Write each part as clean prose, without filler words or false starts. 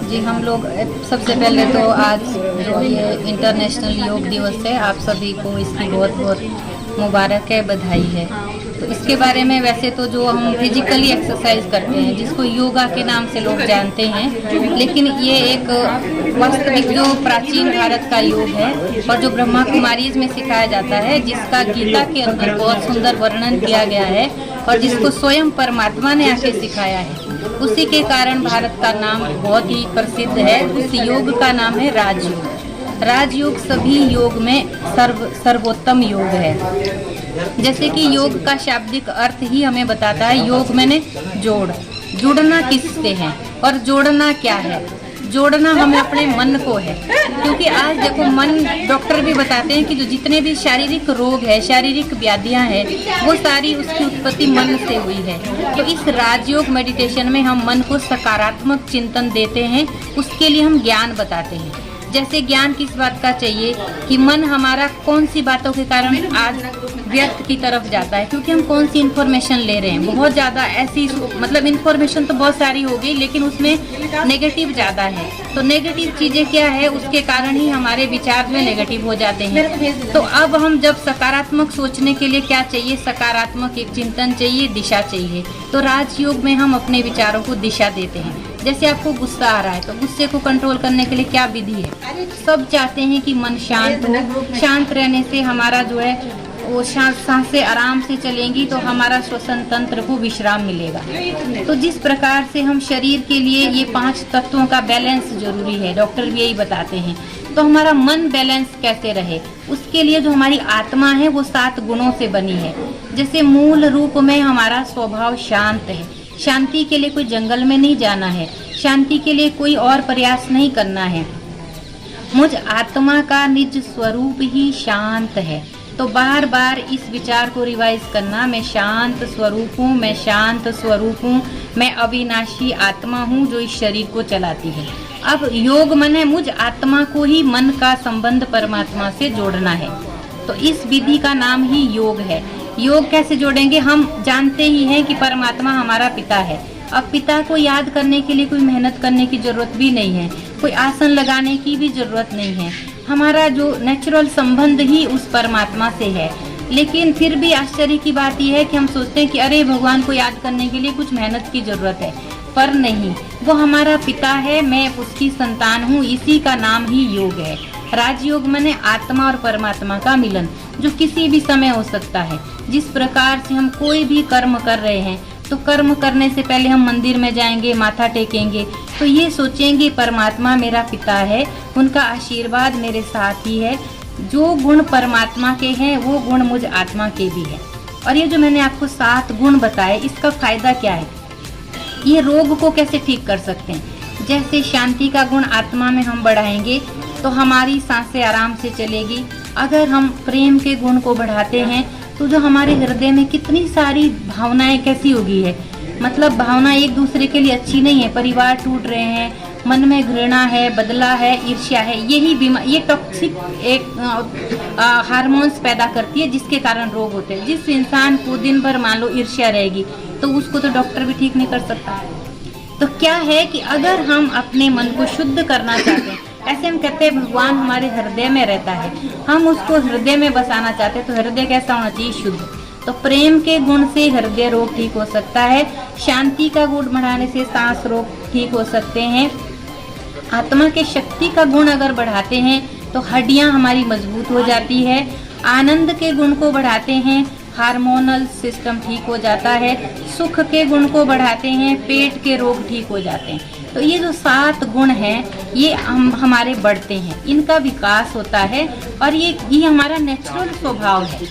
जी, हम लोग सबसे पहले तो आज जो ये इंटरनेशनल योग दिवस है, आप सभी को इसकी बहुत बहुत मुबारक है, बधाई है। तो इसके बारे में वैसे तो जो हम फिजिकली एक्सरसाइज करते हैं, जिसको योगा के नाम से लोग जानते हैं, लेकिन ये एक वास्तविक जो प्राचीन भारत का योग है और जो ब्रह्मा कुमारीज में सिखाया जाता है, जिसका गीता के अंदर बहुत सुंदर वर्णन किया गया है और जिसको स्वयं परमात्मा ने आके सिखाया है, उसी के कारण भारत का नाम बहुत ही प्रसिद्ध है। उस योग का नाम है राजयोग। राजयोग सभी योग में सर्वोत्तम योग है। जैसे कि योग का शाब्दिक अर्थ ही हमें बताता है, योग मैंने जोड़, जुड़ना किससे है और जोड़ना क्या है। जोड़ना हमें अपने मन को है, क्योंकि आज देखो मन, डॉक्टर भी बताते हैं कि जो जितने भी शारीरिक रोग है, शारीरिक व्याधियां हैं, वो सारी उसकी उत्पत्ति मन से हुई है। तो इस राजयोग मेडिटेशन में हम मन को सकारात्मक चिंतन देते हैं, उसके लिए हम ज्ञान बताते हैं। जैसे ज्ञान किस बात का चाहिए कि मन हमारा कौन सी बातों के कारण आज व्यर्थ की तरफ जाता है, क्योंकि हम कौन सी इन्फॉर्मेशन ले रहे हैं। बहुत ज़्यादा ऐसी, मतलब इन्फॉर्मेशन तो बहुत सारी हो गई, लेकिन उसमें नेगेटिव ज़्यादा है। तो नेगेटिव चीज़ें क्या है, उसके कारण ही हमारे विचार में नेगेटिव हो जाते हैं। तो अब हम जब सकारात्मक सोचने के लिए क्या चाहिए, सकारात्मक एक चिंतन चाहिए, दिशा चाहिए। तो राजयोग में हम अपने विचारों को दिशा देते हैं। जैसे आपको गुस्सा आ रहा है, तो गुस्से को कंट्रोल करने के लिए क्या विधि है। सब चाहते हैं कि मन शांत हो, शांत रहने से हमारा जो है वो सांसें आराम से चलेंगी, तो हमारा श्वसन तंत्र को विश्राम मिलेगा। तो जिस प्रकार से हम शरीर के लिए ये 5 तत्वों का बैलेंस जरूरी है, डॉक्टर भी यही बताते हैं। तो हमारा मन बैलेंस कैसे रहे, उसके लिए जो हमारी आत्मा है वो 7 गुणों से बनी है। जैसे मूल रूप में हमारा स्वभाव शांत है। शांति के लिए कोई जंगल में नहीं जाना है, शांति के लिए कोई और प्रयास नहीं करना है। मुझ आत्मा का निज स्वरूप ही शांत है। तो बार बार इस विचार को रिवाइज करना, मैं शांत स्वरूप हूँ, मैं शांत स्वरूप हूँ, मैं अविनाशी आत्मा हूँ जो इस शरीर को चलाती है। अब योग मन है, मुझ आत्मा को ही मन का संबंध परमात्मा से जोड़ना है। तो इस विधि का नाम ही योग है। योग कैसे जोड़ेंगे, हम जानते ही हैं कि परमात्मा हमारा पिता है। अब पिता को याद करने के लिए कोई मेहनत करने की जरूरत भी नहीं है, कोई आसन लगाने की भी जरूरत नहीं है। हमारा जो नेचुरल संबंध ही उस परमात्मा से है। लेकिन फिर भी आश्चर्य की बात यह है कि हम सोचते हैं कि अरे भगवान को याद करने के लिए कुछ मेहनत की जरूरत है, पर नहीं, वो हमारा पिता है, मैं उसकी संतान हूँ। इसी का नाम ही योग है। राजयोग माने आत्मा और परमात्मा का मिलन, जो किसी भी समय हो सकता है। जिस प्रकार से हम कोई भी कर्म कर रहे हैं, तो कर्म करने से पहले हम मंदिर में जाएंगे, माथा टेकेंगे, तो ये सोचेंगे परमात्मा मेरा पिता है, उनका आशीर्वाद मेरे साथ ही है। जो गुण परमात्मा के हैं वो गुण मुझ आत्मा के भी है। और ये जो मैंने आपको 7 गुण बताए, इसका फायदा क्या है, ये रोग को कैसे ठीक कर सकते हैं। जैसे शांति का गुण आत्मा में हम बढ़ाएंगे तो हमारी सांसें आराम से चलेगी। अगर हम प्रेम के गुण को बढ़ाते हैं तो जो हमारे हृदय में कितनी सारी भावनाएं कैसी होगी है, मतलब भावना एक दूसरे के लिए अच्छी नहीं है। परिवार टूट रहे हैं, मन में घृणा है, बदला है, ईर्ष्या है, यही बीमारी, ये टॉक्सिक एक हार्मोन्स पैदा करती है, जिसके कारण रोग होते हैं। जिस इंसान को दिन भर मान लो ईर्ष्या रहेगी, तो उसको तो डॉक्टर भी ठीक नहीं कर सकता। तो क्या है कि अगर हम अपने मन को शुद्ध करना चाहते हैं, ऐसे हम कहते हैं भगवान हमारे हृदय में रहता है, हम उसको हृदय में बसाना चाहते हैं, तो हृदय कैसा होना चाहिए, शुद्ध। तो प्रेम के गुण से हृदय रोग ठीक हो सकता है। शांति का गुण बढ़ाने से सांस रोग ठीक हो सकते हैं। आत्मा के शक्ति का गुण अगर बढ़ाते हैं तो हड्डियां हमारी मजबूत हो जाती है। आनंद के गुण को बढ़ाते हैं, हार्मोनल सिस्टम ठीक हो जाता है। सुख के गुण को बढ़ाते हैं, पेट के रोग ठीक हो जाते हैं। तो ये जो 7 गुण हैं, ये हमारे बढ़ते हैं, इनका विकास होता है और ये हमारा नेचुरल स्वभाव है।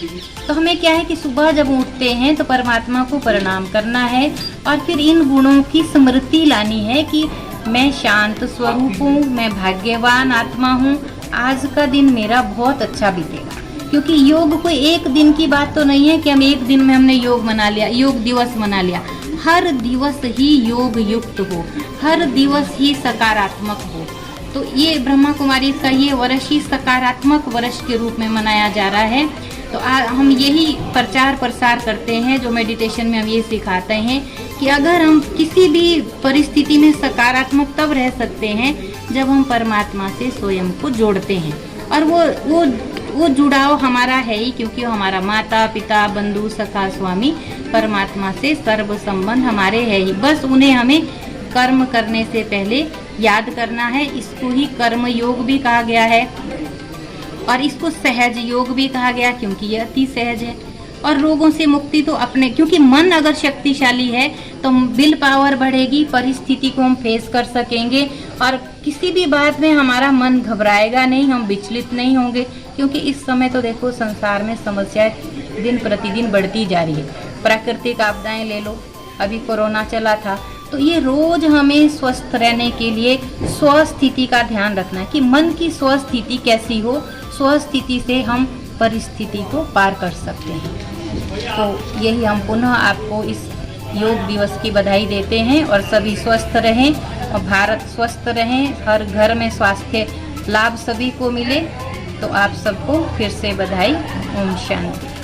तो हमें क्या है कि सुबह जब उठते हैं तो परमात्मा को प्रणाम करना है और फिर इन गुणों की स्मृति लानी है कि मैं शांत स्वरूप हूँ, मैं भाग्यवान आत्मा हूँ, आज का दिन मेरा बहुत अच्छा बीतेगा। क्योंकि योग कोई एक दिन की बात तो नहीं है कि हम एक दिन में हमने योग मना लिया, योग दिवस मना लिया। हर दिवस ही योग युक्त हो, हर दिवस ही सकारात्मक हो। तो ये ब्रह्मा कुमारी का ये वर्ष ही सकारात्मक वर्ष के रूप में मनाया जा रहा है। तो हम यही प्रचार प्रसार करते हैं, जो मेडिटेशन में हम ये सिखाते हैं कि अगर हम किसी भी परिस्थिति में सकारात्मक तब रह सकते हैं जब हम परमात्मा से स्वयं को जोड़ते हैं। और वो जुड़ाव हमारा है ही, क्योंकि वो हमारा माता पिता बंधु सखा स्वामी परमात्मा से सर्व संबंध हमारे है ही। बस उन्हें हमें कर्म करने से पहले याद करना है। इसको ही कर्म योग भी कहा गया है और इसको सहज योग भी कहा गया, क्योंकि यह अति सहज है। और रोगों से मुक्ति तो अपने, क्योंकि मन अगर शक्तिशाली है तो विल पावर बढ़ेगी, परिस्थिति को हम फेस कर सकेंगे और किसी भी बात में हमारा मन घबराएगा नहीं, हम विचलित नहीं होंगे। क्योंकि इस समय तो देखो संसार में समस्याएं दिन प्रतिदिन बढ़ती जा रही है। प्राकृतिक आपदाएं ले लो, अभी कोरोना चला था, तो ये रोज हमें स्वस्थ रहने के लिए स्वस्थिति का ध्यान रखना है कि मन की स्वस्थिति कैसी हो, स्वस्थिति से हम परिस्थिति को पार कर सकते हैं। तो यही हम पुनः आपको इस योग दिवस की बधाई देते हैं और सभी स्वस्थ रहें और भारत स्वस्थ रहें, हर घर में स्वास्थ्य लाभ सभी को मिले। तो आप सबको फिर से बधाई। ओम शांति।